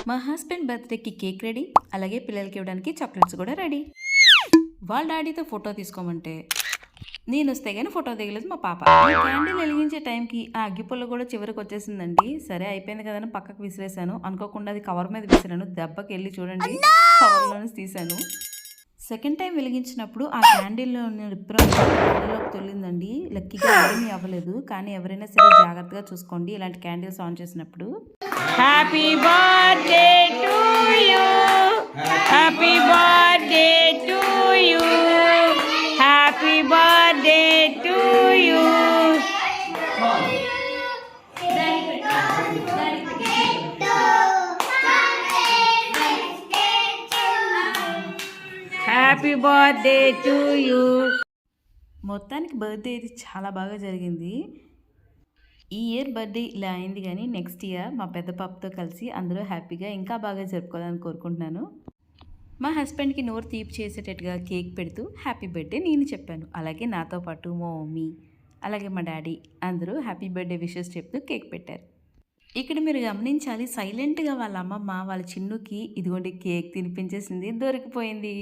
మా హస్బెండ్ బర్త్డేకి cake ready, అలాగే పిల్లలకి ఇవ్వడానికి చాక్లెట్స్ కూడా రెడీ. వాళ్ళ డాడీతో ఫోటో తీసుకోమంటే నేను వస్తే కానీ ఫోటో దిగలేదు మా పాప. క్యాండిల్ వెలిగించే టైంకి ఆ అగ్గిపుల్ల కూడా చివరికి వచ్చేసిందండి. సరే అయిపోయింది కదని పక్కకు విసిరేసాను. అనుకోకుండా అది కవర్ మీద విసిరాను. దెబ్బకి వెళ్ళి చూడండి కవర్లోనే తీసాను. సెకండ్ టైం వెలిగించినప్పుడు ఆ క్యాండిల్లో రిప్పులోకి తొలిందండి. లక్కీగా ఏమీ అవ్వలేదు. కానీ ఎవరైనా సరే జాగ్రత్తగా చూసుకోండి ఇలాంటి క్యాండిల్స్ ఆన్ చేసినప్పుడు. Happy birthday to you, happy birthday to you, happy birthday to you. Happy birthday to you. మొత్తానికి బర్త్డే ఇది చాలా బాగా జరిగింది. ఈ ఇయర్ బర్త్డే ఇలా అయింది, కానీ నెక్స్ట్ ఇయర్ మా పెద్ద పాపతో కలిసి అందులో హ్యాపీగా ఇంకా బాగా జరుపుకోవాలని కోరుకుంటున్నాను. మా హస్బెండ్కి నోరు తీపి చేసేటట్టుగా కేక్ పెడుతూ హ్యాపీ బర్త్డే నేను చెప్పాను. అలాగే నాతో పాటు మా మమ్మీ అలాగే మా డాడీ అందరూ హ్యాపీ బర్త్డే విషెస్ చెప్తూ కేక్ పెట్టారు. ఇక్కడ మీరు గమనించాలి, సైలెంట్గా వాళ్ళ అమ్మమ్మ వాళ్ళ చిన్నుకి ఇదిగోండి కేక్ తినిపించేసింది, దొరికిపోయింది.